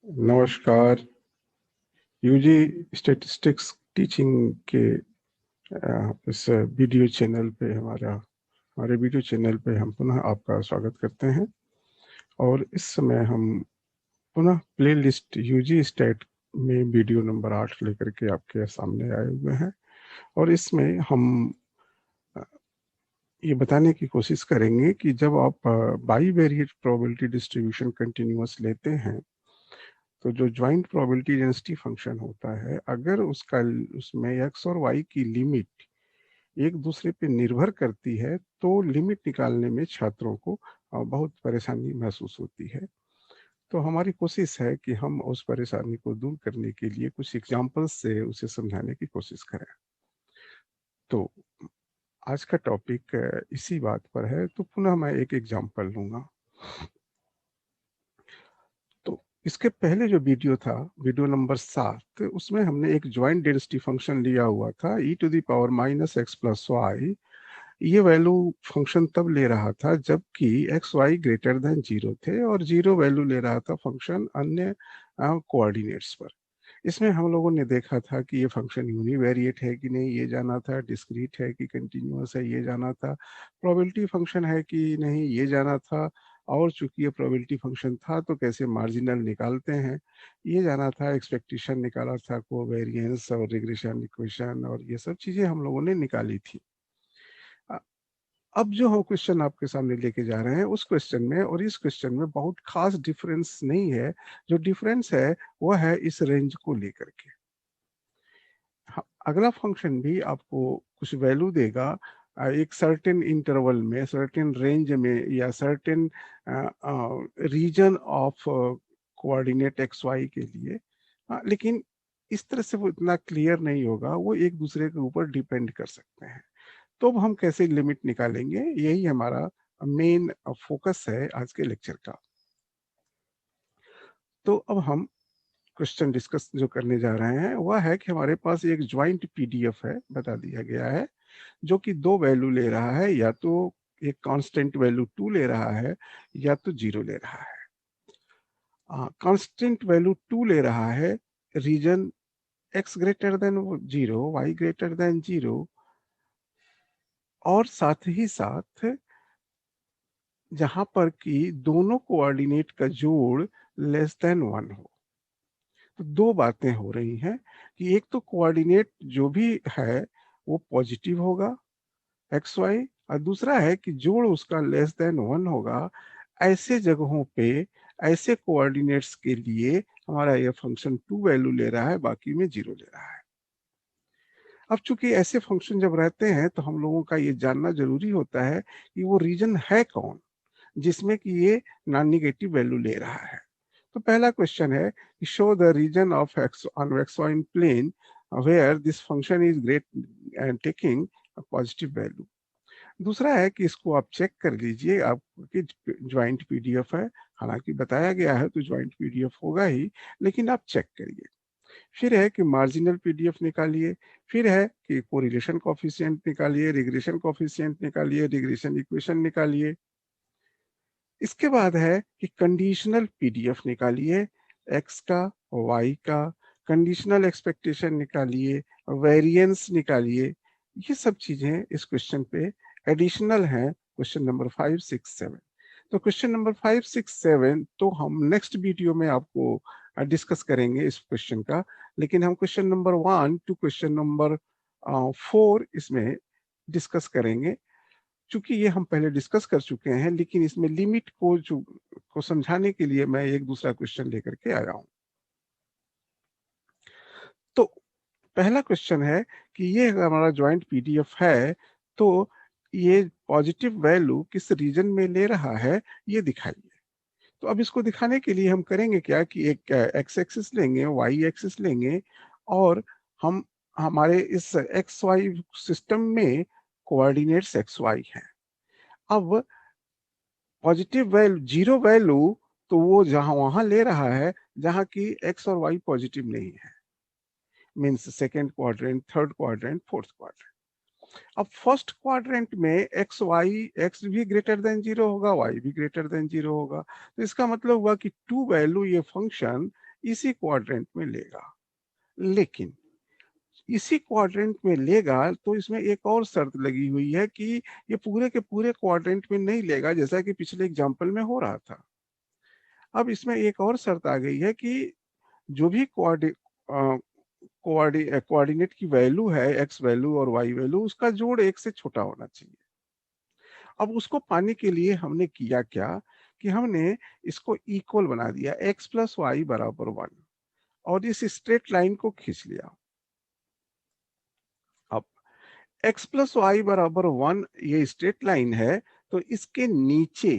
नमस्कार। UG statistics teaching के इस वीडियो चैनल पे हमारे वीडियो चैनल पे हम पुनः आपका स्वागत करते हैं। और इस समय हम पुनः प्लेलिस्ट यूजी स्टैट में वीडियो नंबर 8 लेकर के आपके सामने आए हुए हैं। और इसमें हम ये बताने की कोशिश करेंगे कि जब आप बाईवेरिएट प्रोबेबिलिटी डिस्ट्रीब्यूशन कंटिन्यूअस लेते हैं तो जो ज्वाइंट प्रोबेबिलिटी डेंसिटी फंक्शन होता है, अगर उसमें एक्स और वाई की लिमिट एक दूसरे पे निर्भर करती है तो लिमिट निकालने में छात्रों को बहुत परेशानी महसूस होती है। तो हमारी कोशिश है कि हम उस परेशानी को दूर करने के लिए कुछ एग्जाम्पल्स से उसे समझाने की कोशिश करें। तो आज का टॉपिक इसी बात पर है। तो पुनः मैं एक एग्जाम्पल लूंगा। तो इसके पहले जो वीडियो था, वीडियो नंबर 7, उसमें हमने एक ज्वाइंट डेंसिटी फंक्शन लिया हुआ था e⁻⁻x+y। ये वैल्यू फंक्शन तब ले रहा था जबकि एक्स वाई ग्रेटर देन 0 थे और 0 वैल्यू ले रहा था फंक्शन अन्य कोऑर्डिनेट्स पर। इसमें हम लोगों ने देखा था कि ये फंक्शन यूनिवेरिएट है कि नहीं ये जाना था, डिस्क्रीट है कि कंटिन्यूअस है ये जाना था, प्रोबेबिलिटी फंक्शन है कि नहीं ये जाना था, और चूंकि ये प्रोबेबिलिटी फंक्शन था तो कैसे मार्जिनल निकालते हैं ये जाना था, एक्सपेक्टेशन निकाला था, कोवेरिएंस और रिग्रेशन इक्वेशन और ये सब चीजें हम लोगों ने निकाली थी। अब जो हम क्वेश्चन आपके सामने लेके जा रहे हैं उस क्वेश्चन में और इस क्वेश्चन में बहुत खास डिफरेंस नहीं है। जो डिफरेंस है वो है इस रेंज को लेकर के। अगला फंक्शन भी आपको कुछ वैल्यू देगा एक सर्टेन इंटरवल में, सर्टेन रेंज में या certain region of coordinate x y के लिए। लेकिन इस तरह से वो इतना क्लियर नहीं होगा, वो एक दूसरे के ऊपर डिपेंड कर सकते हैं। तो अब हम कैसे लिमिट निकालेंगे, यही हमारा मेन फोकस है आज के लेक्चर का। तो अब हम क्वेश्चन डिस्कस जो करने जा रहे हैं वह है कि हमारे पास एक ज्वाइंट पीडीएफ है, बता दिया गया है, जो कि दो वैल्यू ले रहा है, या तो एक कांस्टेंट वैल्यू 2 ले रहा है या तो 0 ले रहा है। कांस्टेंट वैल्यू 2 ले रहा है region x greater than 0, y greater than 0, और साथ ही साथ जहां पर कि दोनों कोऑर्डिनेट का जोड़ लेस देन 1 हो। तो दो बातें हो रही हैं कि एक तो कोऑर्डिनेट जो भी है वो पॉजिटिव होगा एक्स वाई, और दूसरा है कि जोड़ उसका लेस देन 1 होगा। ऐसे जगहों पे, ऐसे कोऑर्डिनेट्स के लिए हमारा यह फंक्शन 2 वैल्यू ले रहा है, बाकी में 0 ले रहा है। अब चूंकि ऐसे फंक्शन जब रहते हैं तो हम लोगों का ये जानना जरूरी होता है कि वो रीजन है कौन जिसमें कि ये नॉन निगेटिव वैल्यू ले रहा है। तो पहला क्वेश्चन है कि show the region of x on x y plane where this function is great and taking positive value. दूसरा है कि इसको आप चेक कर लीजिए, आपकी ज्वाइंट पीडीएफ है, हालांकि बताया गया है तो ज्वाइंट पीडीएफ होगा ही, लेकिन आप चेक करिए। फिर है कि मार्जिनल पीडीएफ निकालिए, फिर है कि कोरिलेशन कोफिशिएंट निकालिए, रिग्रेशन कोफिशिएंट निकालिए, रिग्रेशन इक्वेशन निकालिए। इसके बाद है कि कंडीशनल पीडीएफ निकालिए, एक्स का, वाई का, कंडीशनल एक्सपेक्टेशन निकालिए, वेरिएंस निकालिए। ये सब चीजें इस क्वेश्चन पे एडिशनल है, क्वेश्चन नंबर 5, 6, 7। तो क्वेश्चन नंबर 5, 6, 7 तो हम नेक्स्ट वीडियो में आपको डिस्कस करेंगे इस क्वेश्चन का, लेकिन हम question number 1 to question number 4 इसमें डिस्कस करेंगे। चूंकि ये हम पहले डिस्कस कर चुके हैं, लेकिन इसमें लिमिट को समझाने के लिए मैं एक दूसरा क्वेश्चन लेकर के आया हूं। तो पहला क्वेश्चन है कि ये हमारा ज्वाइंट पीडीएफ है, तो ये पॉजिटिव वैल्यू किस रीजन में ले रहा है ये दिखाइए। तो अब इसको दिखाने के लिए हम करेंगे क्या कि एक एक्स एक्सिस लेंगे, वाई एक्सिस लेंगे, और हम हमारे इस एक्स वाई सिस्टम में कोऑर्डिनेट्स एक्स वाई है। अब पॉजिटिव वैल्यू 0 वैल्यू तो वो जहां वहां ले रहा है जहां की एक्स और वाई पॉजिटिव नहीं है, means second quadrant, third quadrant, fourth quadrant. अब फर्स्ट क्वाड्रेंट में एक्स वाई, एक्स भी ग्रेटर देन 0 होगा, वाई भी ग्रेटर देन 0 होगा। तो इसका मतलब हुआ कि 2 वैल्यू ये फंक्शन इसी क्वाड्रेंट में लेगा। लेकिन इसी क्वाड्रेंट में लेगा तो इसमें एक और शर्त लगी हुई है कि ये पूरे के पूरे क्वाड्रेंट में नहीं लेगा, जैसा कि पिछले एग्जाम्पल में हो रहा था। अब इसमें एक और शर्त आ गई है कि जो भी कोऑर्डिनेट की वैल्यू है, एक्स वैल्यू और वाई वैल्यू, उसका जोड़ एक से छोटा होना चाहिए। अब उसको पाने के लिए हमने किया क्या कि हमने इसको इक्वल बना दिया, एक्स प्लस वाई बराबर 1, और इस स्ट्रेट लाइन को खींच लिया। अब x प्लस वाई बराबर 1 ये स्ट्रेट लाइन है, तो इसके नीचे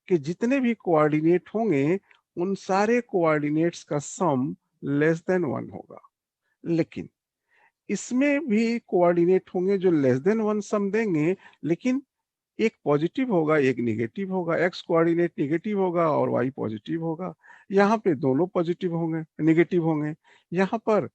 के जितने भी कोऑर्डिनेट होंगे उन सारे कोऑर्डिनेट्स का सम लेस देन 1 होगा। लेकिन इसमें भी कोऑर्डिनेट होंगे जो लेस देन 1 सम देंगे, लेकिन एक पॉजिटिव होगा एक निगेटिव होगा। एक्स कोऑर्डिनेट निगेटिव होगा और वाई पॉजिटिव होगा। यहाँ पे दोनों पॉजिटिव होंगे, निगेटिव होंगे। यहाँ पर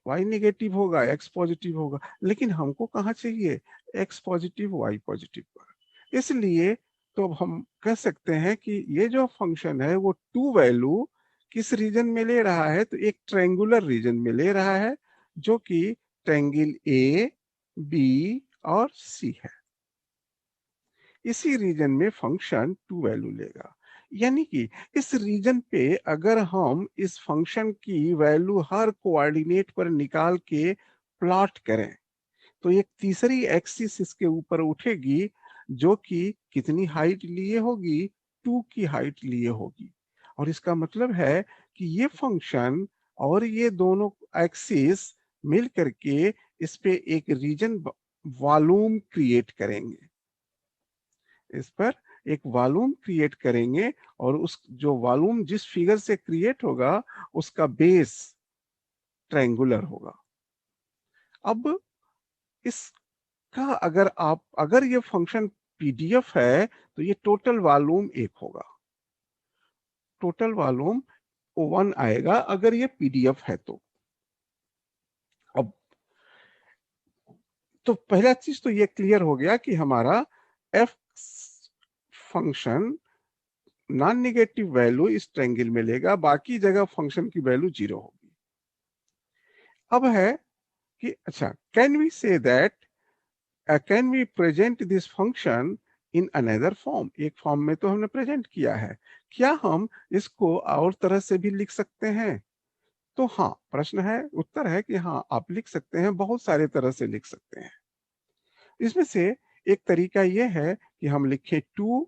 वाई निगेटिव होगा एक्स पॉजिटिव होगा। लेकिन हमको कहाँ चाहिए, एक्स पॉजिटिव वाई पॉजिटिव पर। इसलिए तो अब हम कह सकते हैं कि ये जो फंक्शन है वो टू वैल्यू किस रीजन में ले रहा है, तो एक ट्रायंगुलर रीजन में ले रहा है, जो कि ट्रायंगल ए बी और सी है। इसी रीजन में फंक्शन टू वैल्यू लेगा। यानी कि इस रीजन पे अगर हम इस फंक्शन की वैल्यू हर कोऑर्डिनेट पर निकाल के प्लॉट करें, तो एक तीसरी एक्सिस इसके ऊपर उठेगी, जो कि कितनी हाइट लिए होगी, 2 की हाइट लिए होगी। और इसका मतलब है कि ये फंक्शन और ये दोनों एक्सिस मिल करके इस पे एक रीजन वॉल्यूम क्रिएट करेंगे, इस पर एक वॉल्यूम क्रिएट करेंगे, और उस जो वॉल्यूम जिस फिगर से क्रिएट होगा उसका बेस ट्रायंगुलर होगा। अब इसका अगर ये फंक्शन पीडीएफ है तो ये टोटल वॉल्यूम 1 होगा, टोटल वॉल्यूम 1 आएगा अगर ये पीडीएफ है तो। अब तो पहला चीज तो ये क्लियर हो गया कि हमारा F function non negative value इस ट्रायंगल में लेगा, बाकी जगह फंक्शन की वैल्यू 0 होगी। अब है कि अच्छा, can we say that can we present this function in another form. एक फॉर्म में तो हमने प्रेजेंट किया है, क्या हम इसको और तरह से भी लिख सकते हैं? तो हाँ, प्रश्न है, उत्तर है कि हाँ आप लिख सकते हैं, बहुत सारे तरह से लिख सकते हैं। इसमें से एक तरीका यह है कि हम लिखें 2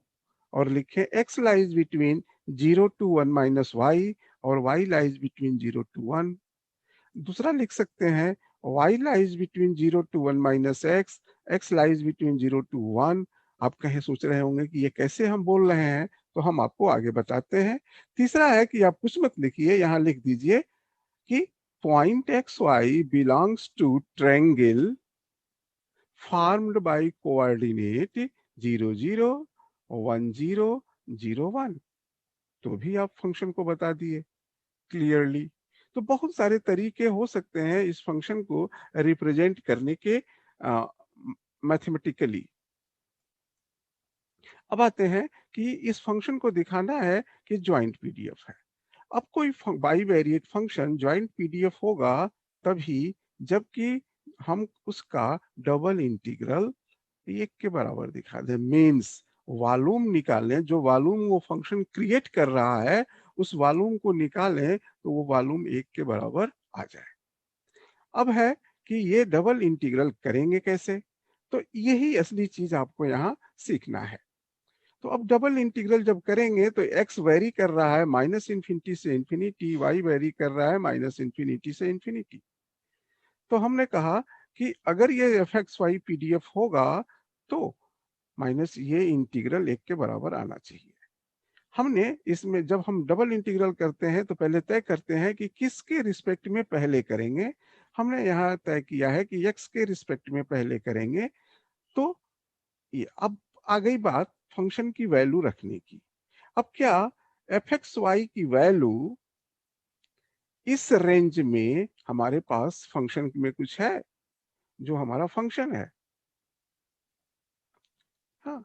और लिखें x lies between 0 to 1 minus y और y लाइज बिटवीन 0 to 1। दूसरा लिख सकते हैं y lies between 0 to 1 minus x lies between 0 to 1। आप कहीं सोच रहे होंगे कि ये कैसे हम बोल रहे हैं, तो हम आपको आगे बताते हैं। तीसरा है कि आप कुछ मत लिखिए, यहाँ लिख दीजिए कि point x y belongs to triangle formed by coordinate 0 0 1 0 0 1। तो भी आप फंक्शन को बता दिए क्लियरली। तो बहुत सारे तरीके हो सकते हैं इस फंक्शन को रिप्रेजेंट करने के मैथमेटिकली। अब आते हैं कि इस फंक्शन को दिखाना है कि ज्वाइंट पीडीएफ है। अब कोई बाईवेरिएट फंक्शन ज्वाइंट पीडीएफ होगा तभी जबकि हम उसका डबल इंटीग्रल 1 के बराबर दिखा दे। मीन्स वॉल्यूम निकालें, जो वॉल्यूम वो फंक्शन क्रिएट कर रहा है उस वॉल्यूम को निकालें तो वो वॉल्यूम 1 के बराबर आ जाए। अब है कि ये डबल इंटीग्रल करेंगे कैसे, तो यही असली चीज आपको यहाँ सीखना है। तो अब डबल इंटीग्रल जब करेंगे तो x वेरी कर रहा है माइनस इंफिनिटी से इंफिनिटी, y वेरी कर रहा है माइनस इंफिनिटी से इंफिनिटी। तो हमने कहा कि अगर ये एफ एक्स वाई पीडीएफ होगा तो माइनस ये इंटीग्रल 1 के बराबर आना चाहिए। हमने इसमें जब हम डबल इंटीग्रल करते हैं तो पहले तय करते हैं कि किसके रिस्पेक्ट में पहले करेंगे। हमने यहाँ तय किया है कि x के रिस्पेक्ट में पहले करेंगे। तो ये अब आ गई बात फंक्शन की वैल्यू रखने की। अब क्या एफ एक्स वाई की वैल्यू इस रेंज में हमारे पास फंक्शन में कुछ है जो हमारा फंक्शन है? हाँ,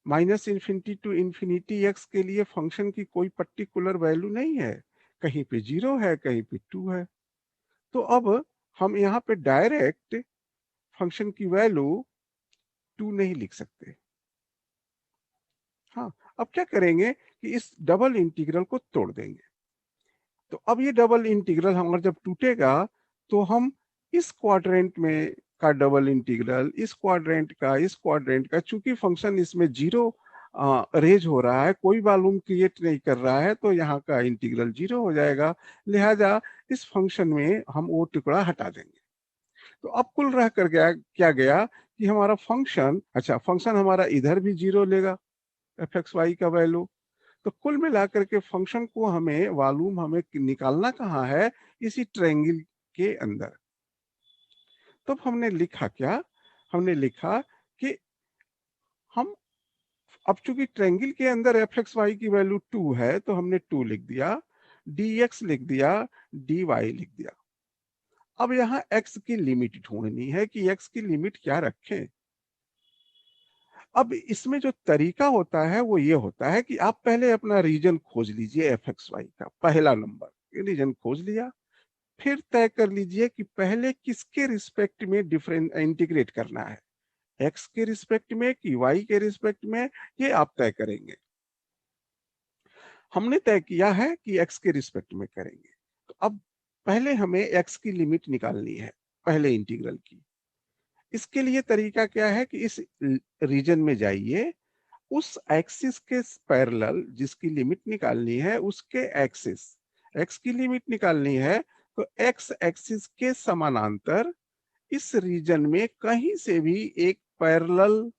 minus infinity to infinity x के लिए फंक्शन की कोई पर्टिकुलर वैल्यू नहीं है। कहीं पे 0 है, कहीं पे 2 है। तो अब हम यहाँ पे डायरेक्ट फंक्शन की वैल्यू 2 नहीं लिख सकते। हाँ, अब क्या करेंगे कि इस डबल इंटीग्रल को तोड़ देंगे। तो अब ये डबल इंटीग्रल हमारा जब टूटेगा तो हम इस क्वाड्रेंट में का डबल इंटीग्रल, इस क्वाड्रेंट का, इस क्वाड्रेंट का, चूंकि फंक्शन इसमें 0 रेज हो रहा है, कोई वॉल्यूम क्रिएट नहीं कर रहा है, तो यहाँ का इंटीग्रल 0 हो जाएगा। लिहाजा इस फंक्शन में हम वो टुकड़ा हटा देंगे। तो अब कुल रह कर गया क्या गया कि हमारा फंक्शन, अच्छा फंक्शन हमारा इधर भी 0 लेगा, एफ एक्स वाई का वैल्यू। तो कुल मिलाकर के फंक्शन को हमें वॉल्यूम हमें निकालना कहाँ है, इसी ट्रायंगल के अंदर। तब हमने लिखा क्या, हमने लिखा कि हम अब चूंकि ट्रायंगल के अंदर एफ एक्स वाई की वैल्यू 2 है तो हमने 2 लिख दिया, डी एक्स लिख दिया, डी वाई लिख दिया। अब यहाँ x की लिमिट ढूंढनी है कि x की लिमिट क्या रखें। अब इसमें जो तरीका होता है वो ये होता है कि आप पहले अपना रीजन खोज लीजिए, एफ एक्स वाई का पहला नंबर रीजन खोज लिया, फिर तय कर लीजिए कि पहले किसके रिस्पेक्ट में डिफरेंट इंटीग्रेट करना है, एक्स के रिस्पेक्ट में कि वाई के रिस्पेक्ट में, ये आप तय करेंगे। हमने तय किया है कि एक्स के रिस्पेक्ट में करेंगे। तो अब पहले हमें एक्स की लिमिट निकालनी है पहले इंटीग्रल की। इसके लिए तरीका क्या है कि इस रीजन में जाइए, उस एक्सिस के पैरेलल जिसकी लिमिट निकालनी है उसके एक्सिस, एक्स की लिमिट निकालनी है, तो एक्स एक्सिस के समानांतर इस रीजन में कहीं से भी एक पैरेलल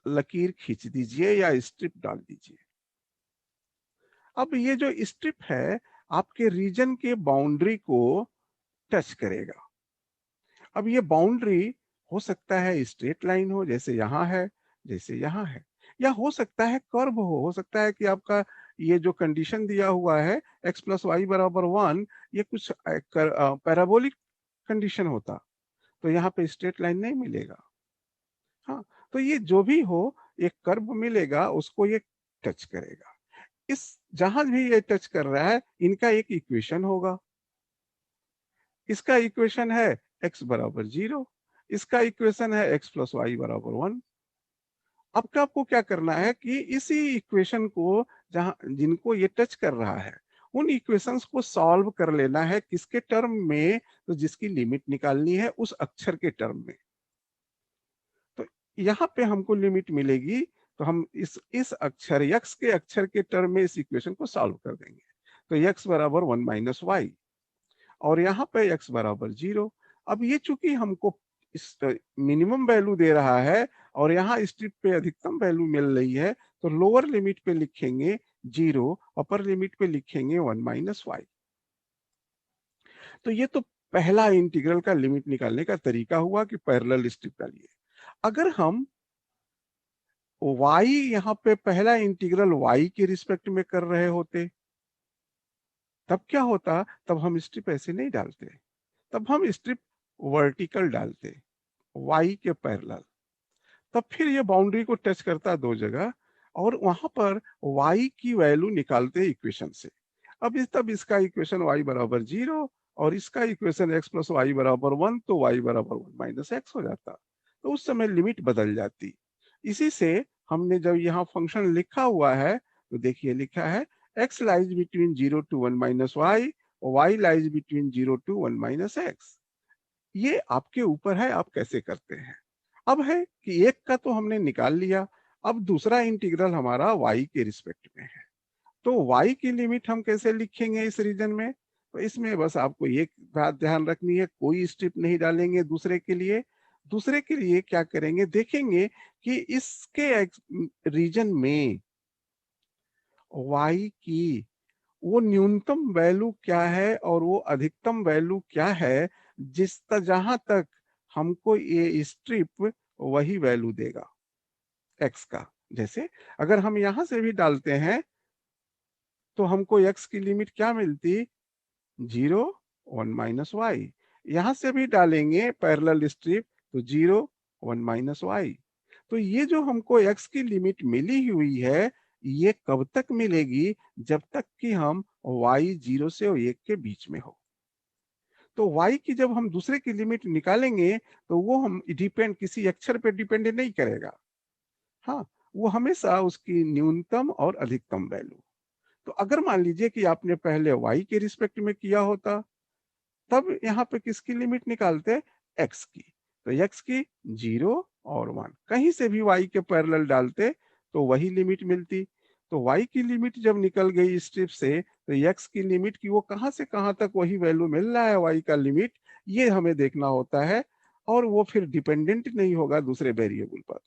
लकीर खींच दीजिए या स्ट्रिप डाल दीजिए। अब ये जो स्ट्रिप है आपके रीजन के बाउंड्री को टच करेगा। अब ये बाउंड्री हो सकता है स्ट्रेट लाइन हो, जैसे यहाँ है, जैसे यहाँ है, या हो सकता है कर्व हो सकता है कि आपका ये जो कंडीशन दिया हुआ है x प्लस वाई बराबर 1, ये कुछ पैराबोलिक कंडीशन होता तो यहाँ पे स्ट्रेट लाइन नहीं मिलेगा। हाँ, तो ये जो भी हो, एक कर्व मिलेगा, उसको ये टच करेगा। इस जहां भी ये टच कर रहा है इनका एक इक्वेशन होगा। इसका इक्वेशन है x बराबर 0, इसका इक्वेशन है x प्लस वाई बराबर 1। अब का आपको क्या करना है कि इसी इक्वेशन को जहां जिनको ये टच कर रहा है उन इक्वेशंस को सॉल्व कर लेना है, किसके टर्म में, तो जिसकी लिमिट निकालनी है उस अक्षर के टर्म में। तो यहाँ पे हमको लिमिट मिलेगी, तो हम इस अक्षर x के अक्षर के टर्म में इस इक्वेशन को सॉल्व कर देंगे। तो x बराबर 1 माइनस वाई, और यहाँ पे x बराबर 0। अब ये चूंकि हमको इस मिनिमम वैल्यू दे रहा है और यहाँ स्ट्रिप पे अधिकतम वैल्यू मिल रही है, तो लोअर लिमिट पे लिखेंगे 0, अपर लिमिट पे लिखेंगे 1 माइनस वाई। तो ये तो पहला इंटीग्रल का लिमिट निकालने का तरीका हुआ कि पैरेलल स्ट्रिप डालिए। अगर हम y यहाँ पे पहला इंटीग्रल y के रिस्पेक्ट में कर रहे होते तब क्या होता, तब हम स्ट्रिप ऐसे नहीं डालते, तब हम स्ट्रिप वर्टिकल डालते y के पैरेलल। तब फिर ये बाउंड्री को टच करता दो जगह और वहां पर y की वैल्यू निकालते इक्वेशन से। अब तब इसका इक्वेशन y बराबर 0 और इसका इक्वेशन x प्लस वाई बराबर 1, तो y बराबर 1 माइनस एक्स हो जाता। तो उस समय लिमिट बदल जाती। इसी से हमने जब यहाँ फंक्शन लिखा हुआ है तो देखिए लिखा है x lies between 0 to 1 minus y और y lies between 0 to 1 minus x. ये आपके ऊपर है आप कैसे करते हैं। अब है कि एक का तो हमने निकाल लिया, अब दूसरा इंटीग्रल हमारा y के रिस्पेक्ट में है, तो y की लिमिट हम कैसे लिखेंगे इस रीजन में। तो इसमें बस आपको एक बात ध्यान रखनी है, कोई स्ट्रिप नहीं डालेंगे दूसरे के लिए। दूसरे के लिए क्या करेंगे, देखेंगे कि इसके रीजन में y की वो न्यूनतम वैल्यू क्या है और वो अधिकतम वैल्यू क्या है, जहां तक हमको ये स्ट्रिप वही वैल्यू देगा x का। जैसे अगर हम यहां से भी डालते हैं तो हमको x की लिमिट क्या मिलती, 0 1 माइनस वाई। यहां से भी डालेंगे पैरेलल स्ट्रिप तो 0 1 माइनस वाई। तो ये जो हमको x की लिमिट मिली हुई है ये कब तक मिलेगी? जब तक कि हम y 0 से 1 के बीच में हो। तो y की जब हम दूसरे की लिमिट निकालेंगे तो वो हम डिपेंड किसी अक्षर पे डिपेंड नहीं करेगा। हाँ, वो हमेशा उसकी न्यूनतम और अधिकतम वैल्यू। तो अगर मान लीजिए कि आपने पहले y के रिस्पेक्ट में किया होता, तब यहाँ पे किसकी लिमिट निकालते? x की। तो x की 0 और 1 कहीं से भी y के पैरेलल डालते तो वही लिमिट मिलती। तो y की लिमिट जब निकल गई स्ट्रिप से, तो x की लिमिट की वो कहां से कहां तक वही वैल्यू मिल रहा है y का लिमिट, ये हमें देखना होता है। और वो फिर डिपेंडेंट नहीं होगा दूसरे वेरिएबल पर।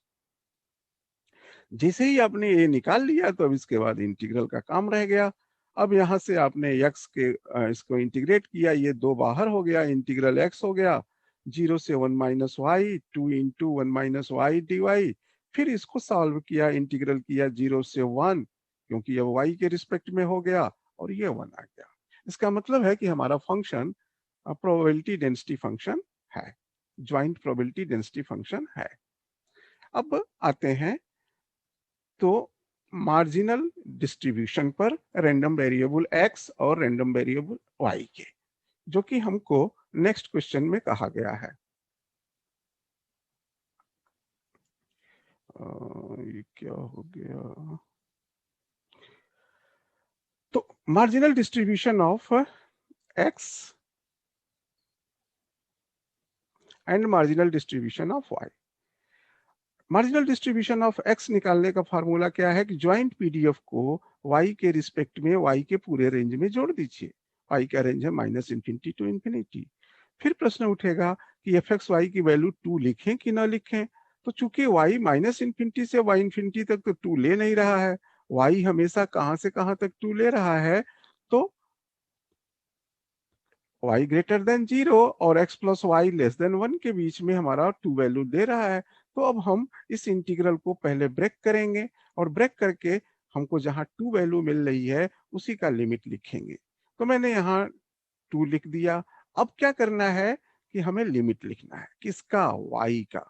जैसे ही आपने ये निकाल लिया तो अब इसके बाद इंटीग्रल का काम रह गया। अब यहाँ से आपने x के इसको इंटीग्रेट किया, ये दो बाहर हो गया, इंटीग्रल x हो गया 0 से 1 minus y 2 into 1 minus y d y. फिर इसको सॉल्व किया, इंटीग्रल किया 0 से 1, क्योंकि अब y के रिस्पेक्ट में हो गया और ये 1 आ गया। इसका मतलब है कि हमारा फंक्शन प्रोबेबिलिटी डेंसिटी फंक्शन है, ज्वाइंट प्रोबेबिलिटी डेंसिटी फंक्शन है। अब आते हैं तो मार्जिनल डिस्ट्रीब्यूशन पर रैंडम वेरिएबल x और रैंडम वेरिएबल y के, जो कि हमको नेक्स्ट क्वेश्चन में कहा गया है। ये क्या हो गया? तो marginal distribution of x and marginal distribution of y। Marginal distribution of x निकालने का फार्मूला क्या है कि ज्वाइंट पीडीएफ को y के रिस्पेक्ट में y के पूरे रेंज में जोड़ दीजिए। y का रेंज है -इंफिनिटी टू इंफिनिटी। फिर प्रश्न उठेगा कि एफ एक्स वाई की वैल्यू 2 लिखें कि ना लिखें। तो चूंकि y -इंफिनिटी से y इंफिनिटी तक तो 2 ले नहीं रहा है, y हमेशा कहां से कहां तक 2 ले रहा है, तो y ग्रेटर देन 0 और x plus y less than 1 के बीच में हमारा 2 वैल्यू दे रहा है। तो अब हम इस इंटीग्रल को पहले ब्रेक करेंगे और ब्रेक करके हमको जहां 2 वैल्यू मिल रही है उसी का लिमिट लिखेंगे। तो मैंने यहाँ 2 लिख दिया। अब क्या करना है कि हमें लिमिट लिखना है, किसका? y का।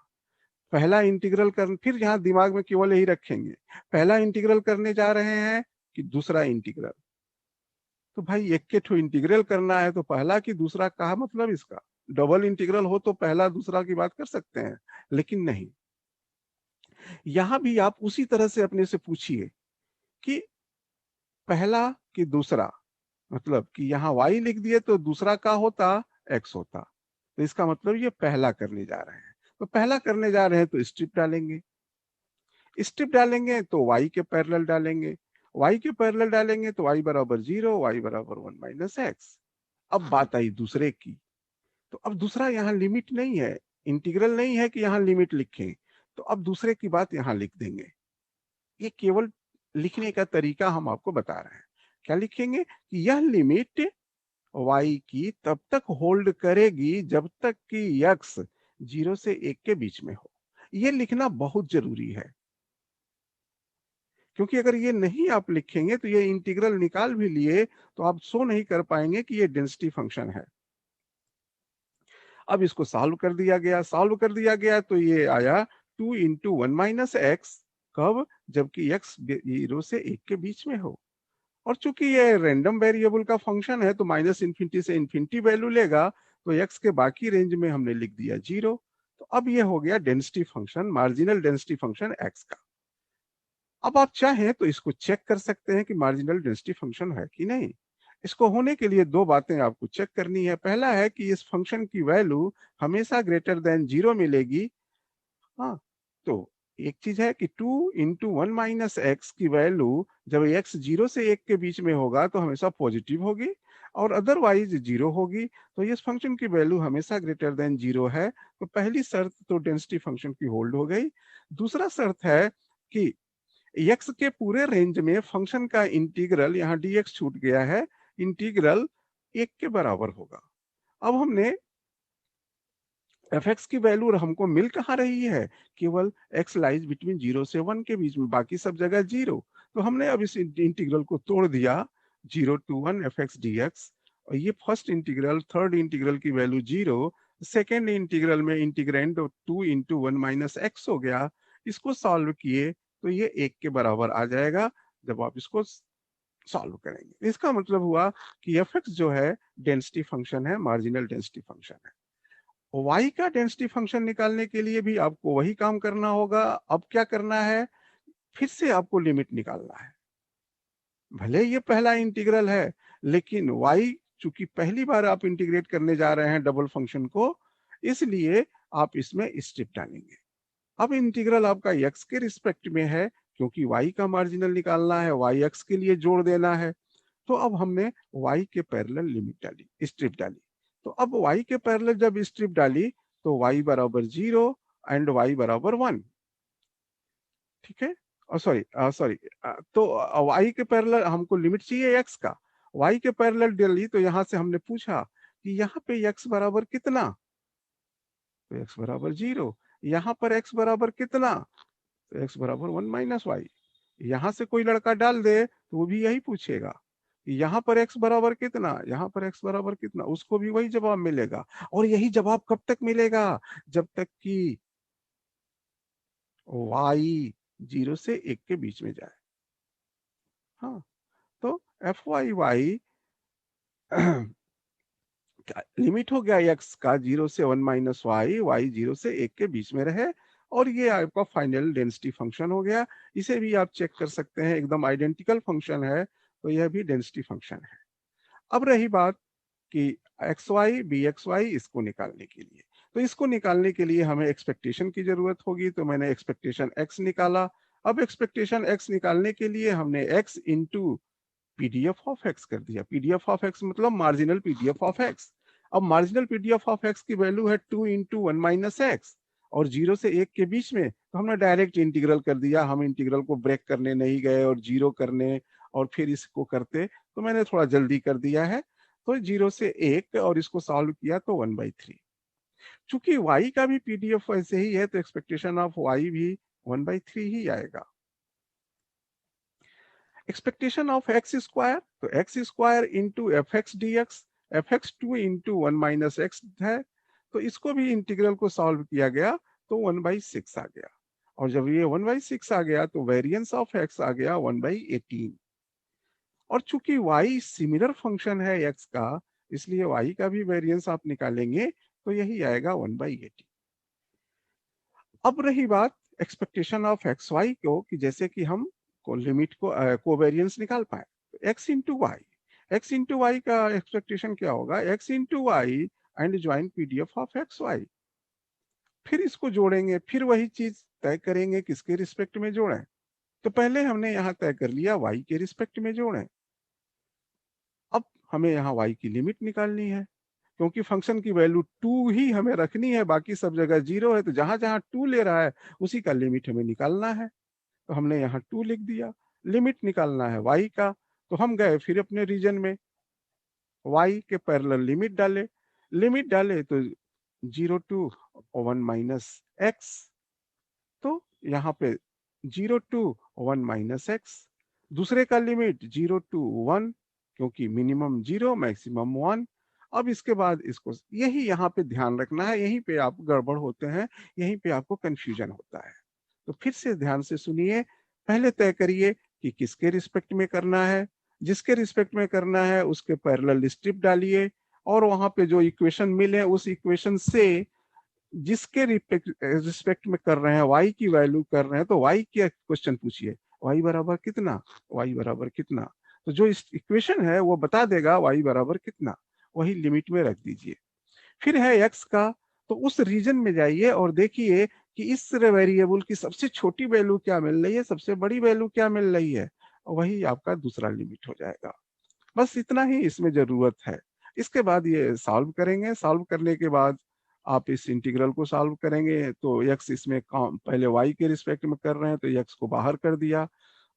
पहला इंटीग्रल कर, फिर यहाँ दिमाग में केवल यही रखेंगे, पहला इंटीग्रल करने जा रहे हैं कि दूसरा इंटीग्रल। तो भाई एक के ठो इंटीग्रल करना है तो पहला की दूसरा कहा मतलब इसका? डबल इंटीग्रल हो तो पहला दूसरा की बात कर सकते हैं, लेकिन नहीं। यहां भी आप उसी तरह से अपने से पूछिए कि पहला कि दूसरा, मतलब कि यहाँ y लिख दिए तो दूसरा का होता? x होता। तो इसका मतलब ये पहला करने जा रहे हैं। तो पहला करने जा रहे हैं तो स्ट्रिप डालेंगे, स्ट्रिप डालेंगे तो y के पैरेलल डालेंगे, y के पैरेलल डालेंगे तो y बराबर 0, y बराबर 1 माइनस एक्स। अब बात आई दूसरे की। तो अब दूसरा यहाँ लिमिट नहीं है, इंटीग्रल नहीं है कि यहाँ लिमिट लिखें। तो अब दूसरे की बात यहाँ लिख देंगे। ये केवल लिखने का तरीका हम आपको बता रहे हैं। क्या लिखेंगे कि यह लिमिट y की तब तक होल्ड करेगी जब तक कि x 0 से 1 के बीच में हो। ये लिखना बहुत जरूरी है, क्योंकि अगर ये नहीं आप लिखेंगे तो ये इंटीग्रल निकाल भी लिए तो आप शो नहीं कर पाएंगे कि ये डेंसिटी फंक्शन है। अब इसको सॉल्व कर दिया गया, सॉल्व कर दिया गया तो ये आया 2 इंटू 1 माइनस एक्स। कब? जबकि x 0 से 1 के बीच में हो। और चूंकि ये रैंडम वेरिएबल का फंक्शन है तो -इंफिनिटी से इंफिनिटी वैल्यू लेगा, तो x के बाकी रेंज में हमने लिख दिया 0। तो अब ये हो गया density function, marginal density function x का। अब आप चाहें तो इसको चेक कर सकते हैं कि मार्जिनल डेंसिटी फंक्शन है कि नहीं। इसको होने के लिए दो बातें आपको चेक करनी है। पहला है कि इस फंक्शन की वैल्यू हमेशा ग्रेटर देन 0 मिलेगी। हाँ, तो एक चीज है कि 2 इंटू 1 माइनस एक्स की वैल्यू जब x 0 से 1 के बीच में होगा तो हमेशा पॉजिटिव होगी और अदरवाइज 0 होगी। तो इस फंक्शन की वैल्यू हमेशा ग्रेटर देन 0 है। तो पहली शर्त तो डेंसिटी फंक्शन की होल्ड हो गई। दूसरा शर्त है कि x के पूरे रेंज में फंक्शन का इंटीग्रल, यहाँ dx छूट गया है, इंटीग्रल 1 के बराबर होगा। अब हमने एफ एक्स की वैल्यू हमको मिल कहाँ रही है? केवल x लाइज बिटवीन 0 से 1 के बीच में, बाकी सब जगह 0। तो हमने अब इस इंटीग्रल को तोड़ दिया, 0 to 1 F x D x. और ये फर्स्ट इंटीग्रल, थर्ड इंटीग्रल की वैल्यू 0, सेकेंड इंटीग्रल में इंटीग्रेंड 2 इंटू 1 माइनस एक्स हो गया। इसको सॉल्व किए तो ये 1 के बराबर आ जाएगा। जब आप इसको सॉल्व करेंगे। इसका मतलब हुआ कि एफ एक्स जो है डेंसिटी फंक्शन है, मार्जिनल डेंसिटी फंक्शन है। वाई का डेंसिटी फंक्शन निकालने के लिए भी आपको वही काम करना होगा। अब क्या करना है, फिर से आपको लिमिट निकालना है। भले ये पहला इंटीग्रल है, लेकिन y चूंकि पहली बार आप इंटीग्रेट करने जा रहे हैं डबल फंक्शन को, इसलिए आप इसमें स्ट्रिप डालेंगे। अब इंटीग्रल आपका x के रिस्पेक्ट में है, क्योंकि y का मार्जिनल निकालना है, y x के लिए जोड़ देना है। तो अब हमने y के पैरेलल लिमिट डाली, स्ट्रिप डाली। तो अब y के पैरेलल जब स्ट्रिप डाली तो y बराबर 0 एंड y बराबर 1। ठीक है, सॉरी सॉरी, तो y के पैरेलल हमको लिमिट चाहिए x का, y के पैरेलल डाली तो यहां से हमने पूछा कि यहाँ पे x बराबर कितना, तो x बराबर 0। यहाँ पर x बराबर कितना, तो x बराबर 1 माइनस वाई। यहां से कोई लड़का डाल दे तो वो भी यही पूछेगा कि यहाँ पर x बराबर कितना, यहाँ पर x बराबर कितना, उसको भी वही जवाब मिलेगा। और यही जवाब कब तक मिलेगा, जब तक कि y 0 से 1 के बीच में जाए। हाँ, तो एफ वाई वाई लिमिट हो गया x का 0 से 1 माइनस वाई, वाई 0 से 1 के बीच में रहे, और ये आपका फाइनल डेंसिटी फंक्शन हो गया। इसे भी आप चेक कर सकते हैं, एकदम आइडेंटिकल फंक्शन है, तो यह भी डेंसिटी फंक्शन है। अब रही बात कि x y b x y इसको निकालने के लिए, तो इसको निकालने के लिए हमें एक्सपेक्टेशन की जरूरत होगी। तो मैंने एक्सपेक्टेशन एक्स निकाला। अब एक्सपेक्टेशन एक्स निकालने के लिए हमने x into PDF of x कर दिया। पीडीएफ ऑफ एक्स मतलब मार्जिनल पीडीएफ ऑफ एक्स। अब मार्जिनल पीडीएफ ऑफ एक्स की वैल्यू है 2 इंटू 1 माइनस एक्स, और 0 से 1 के बीच में, तो हमने डायरेक्ट इंटीग्रल कर दिया। हम इंटीग्रल को ब्रेक करने नहीं गए और जीरो करने और फिर इसको करते, तो मैंने थोड़ा जल्दी कर दिया है। तो 0 से 1 और इसको सॉल्व किया तो 1/3। चूंकि y का भी पीडीएफ वैसे ही है, तो एक्सपेक्टेशन ऑफ y भी 1/3 ही आएगा। एक्सपेक्टेशन ऑफ एक्स स्क्वायर, तो x square into F x D x, F x 2 into 1 minus x है, तो इसको भी इंटीग्रल को सॉल्व किया गया तो 1/6 आ गया। और जब ये 1/6 आ गया तो वेरिएंस ऑफ एक्स आ गया 1/18। और चूंकि y सिमिलर फंक्शन है x का, इसलिए y का भी वेरिएंस आप निकालेंगे तो यही आएगा 1/18। अब रही बात एक्सपेक्टेशन ऑफ एक्स वाई को, कि जैसे कि हम को लिमिट को कोवेरियंस निकाल पाए, x into y, x into y का एक्सपेक्टेशन क्या होगा, x into y and joint PDF of x y. फिर इसको जोड़ेंगे, फिर वही चीज तय करेंगे किसके रिस्पेक्ट में जोड़ें। तो पहले हमने यहाँ तय कर लिया वाई के रिस्पेक्ट में जोड़ें। अब हमें यहाँ y की लिमिट निकालनी है, क्योंकि फंक्शन की वैल्यू 2 ही हमें रखनी है, बाकी सब जगह 0 है, तो जहां जहां 2 ले रहा है उसी का लिमिट हमें निकालना है। तो हमने यहाँ 2 लिख दिया। लिमिट निकालना है y का, तो हम गए फिर अपने रीजन में, y के पैरेलल लिमिट डाले तो 0 टू 1 माइनस एक्स, तो यहाँ पे 0 टू 1 माइनस एक्स। दूसरे का लिमिट 0 टू 1, क्योंकि मिनिमम 0 मैक्सिमम 1। अब इसके बाद इसको यही यहाँ पे ध्यान रखना है, यहीं पे आप गड़बड़ होते हैं, यहीं पे आपको कंफ्यूजन होता है। तो फिर से ध्यान से सुनिए, पहले तय करिए कि किसके रिस्पेक्ट में करना है। जिसके रिस्पेक्ट में करना है उसके पैरेलल स्ट्रिप डालिए, और वहां पे जो इक्वेशन मिले उस इक्वेशन से जिसके रिस्पेक्ट में कर रहे हैं y की वैल्यू कर रहे हैं, तो y के क्वेश्चन पूछिए, y बराबर कितना, y बराबर कितना। तो जो इस इक्वेशन है वो बता देगा y बराबर कितना, वही लिमिट में रख दीजिए। फिर है x का, तो उस रीजन में जाइए और देखिए कि इस वेरिएबल की सबसे छोटी वैल्यू क्या मिल रही है, सबसे बड़ी वैल्यू क्या मिल रही है, वही आपका दूसरा लिमिट हो जाएगा। बस इतना ही इसमें जरूरत है। इसके बाद ये सॉल्व करेंगे। सॉल्व करने के बाद आप इस इंटीग्रल को सॉल्व करेंगे, तो x इसमें पहले y के रिस्पेक्ट में कर रहे हैं तो x को बाहर कर दिया,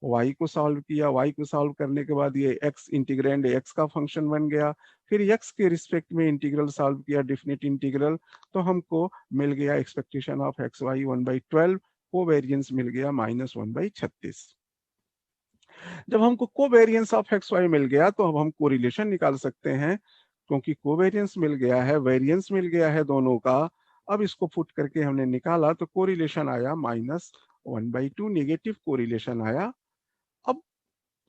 y को सॉल्व किया। y को सॉल्व करने के बाद ये x इंटीग्रेंड x का फंक्शन बन गया। फिर x के रिस्पेक्ट में इंटीग्रल सॉल्व किया, डेफिनेट इंटीग्रल, तो हमको मिल गया expectation of x Y 1/12, covariance मिल गया -1/36। जब हमको कोवेरियंस ऑफ एक्स वाई मिल गया तो अब हम कोरिलेशन निकाल सकते हैं, क्योंकि कोवेरियंस मिल गया है, वेरियंस मिल गया है दोनों का। अब इसको फुट करके हमने निकाला तो कोरिलेशन आया -1/2, नेगेटिव कोरिलेशन आया। अब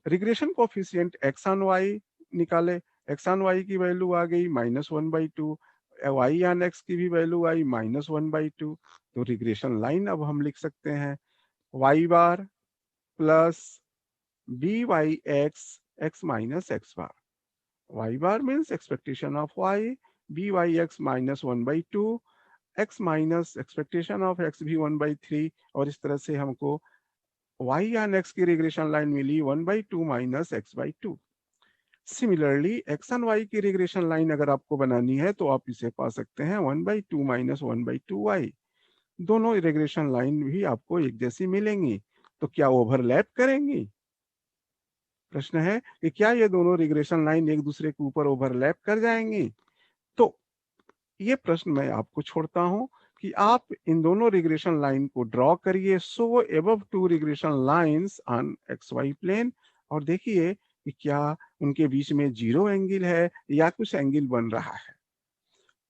regression coefficient x on y निकाले, एक्स ऑन वाई की वैल्यू आ गई -1/2, वाई ऑन एक्स की भी वैल्यू आई -1/2। तो रिग्रेशन लाइन अब हम लिख सकते हैं y bar plus b y x x minus x bar. Y bar means expectation of y, b y x -1/2, x minus expectation of x भी 1/3, और इस तरह से हमको y ऑन x की रिग्रेशन लाइन मिली 1/2 minus x/2। Similarly x on y की regression line अगर आपको बनानी है तो आप इसे पा सकते हैं 1/2 माइनस 1/2y। दोनों रिग्रेशन लाइन भी आपको एक जैसी मिलेंगी, तो क्या ओवरलैप करेंगी? प्रश्न है कि क्या ये दोनों रिग्रेशन लाइन एक दूसरे के ऊपर ओवरलैप कर जाएंगी? तो ये प्रश्न मैं आपको छोड़ता हूं कि आप इन दोनों रिग्रेशन लाइन को ड्रॉ करिए। So above two regression lines on X Y plane, और देखिए कि क्या उनके बीच में जीरो एंगल है या कुछ एंगल बन रहा है।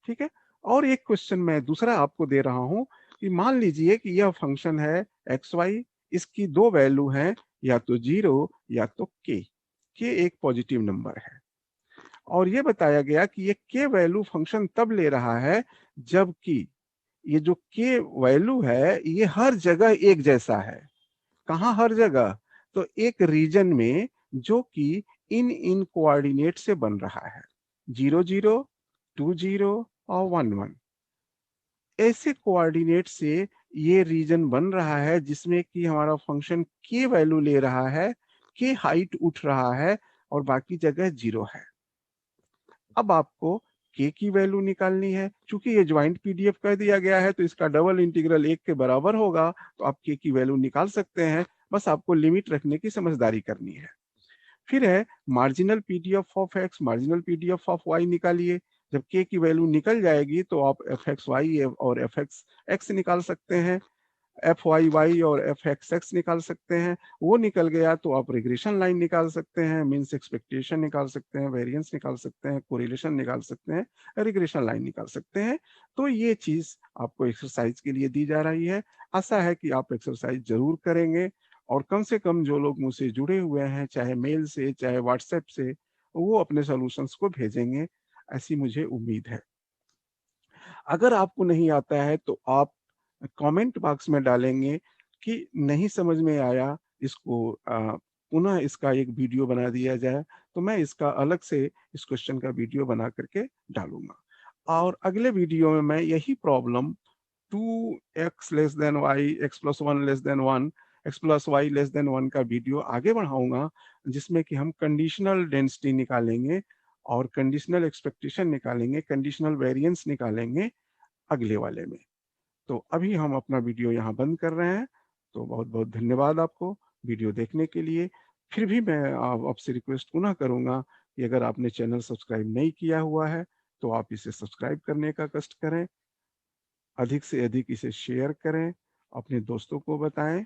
ठीक है। और एक क्वेश्चन मैं दूसरा आपको दे रहा हूं कि मान लीजिए कि यह फंक्शन है एक्स वाई, इसकी दो वैल्यू हैं, या तो जीरो या तो के एक पॉजिटिव नंबर है, और ये बताया गया कि ये के वैल्यू फंक्शन तब ले रहा है जबकि ये जो के वैल्यू है ये हर जगह एक जैसा है। कहाँ हर जगह? तो एक रीजन में जो कि इन कोऑर्डिनेट से बन रहा है, 0 0, 2 0 और 1 1। ऐसे कोऑर्डिनेट से ये रीजन बन रहा है जिसमें कि हमारा फंक्शन के वैल्यू ले रहा है, के हाइट उठ रहा है, और बाकी जगह जीरो है। अब आपको के की वैल्यू निकालनी है। चूंकि ये ज्वाइंट पीडीएफ कर दिया गया है तो इसका डबल इंटीग्रल 1 के बराबर होगा, तो आप के की वैल्यू निकाल सकते हैं। बस आपको लिमिट रखने की समझदारी करनी है। फिर है marginal PDF of x, marginal PDF of y निकालिए। जब के की वैल्यू निकल जाएगी तो आप एफ एक्स वाई और एफ एक्स एक्स निकाल सकते हैं, एफ वाई वाई और एफ एक्स एक्स निकाल सकते हैं। वो निकल गया तो आप रिग्रेशन लाइन निकाल सकते हैं, मीन्स एक्सपेक्टेशन निकाल सकते हैं, वेरिएंस निकाल सकते हैं, कोरिलेशन निकाल सकते हैं, रिग्रेशन लाइन निकाल सकते हैं। तो ये चीज आपको एक्सरसाइज के लिए दी जा रही है। आशा है कि आप एक्सरसाइज जरूर करेंगे, और कम से कम जो लोग मुझसे जुड़े हुए हैं, चाहे मेल से चाहे व्हाट्सएप से, वो अपने सॉल्यूशंस को भेजेंगे, ऐसी मुझे उम्मीद है। अगर आपको नहीं आता है तो आप कमेंट बॉक्स में डालेंगे कि नहीं समझ में आया, इसको पुनः इसका एक वीडियो बना दिया जाए, तो मैं इसका अलग से इस क्वेश्चन का वीडियो बना करके डालूंगा। और अगले वीडियो में मैं यही problem 2x less than y, x plus 1 less than 1, x plus y less than 1 का वीडियो आगे बढ़ाऊंगा, जिसमें कि हम कंडीशनल डेंसिटी निकालेंगे और कंडीशनल एक्सपेक्टेशन निकालेंगे, कंडीशनल वेरिएंस निकालेंगे अगले वाले में। तो अभी हम अपना वीडियो यहाँ बंद कर रहे हैं। तो बहुत बहुत धन्यवाद आपको वीडियो देखने के लिए। फिर भी मैं आपसे रिक्वेस्ट पुनः करूंगा कि अगर आपने चैनल सब्सक्राइब नहीं किया हुआ है तो आप इसे सब्सक्राइब करने का कष्ट करें, अधिक से अधिक इसे शेयर करें, अपने दोस्तों को बताएं,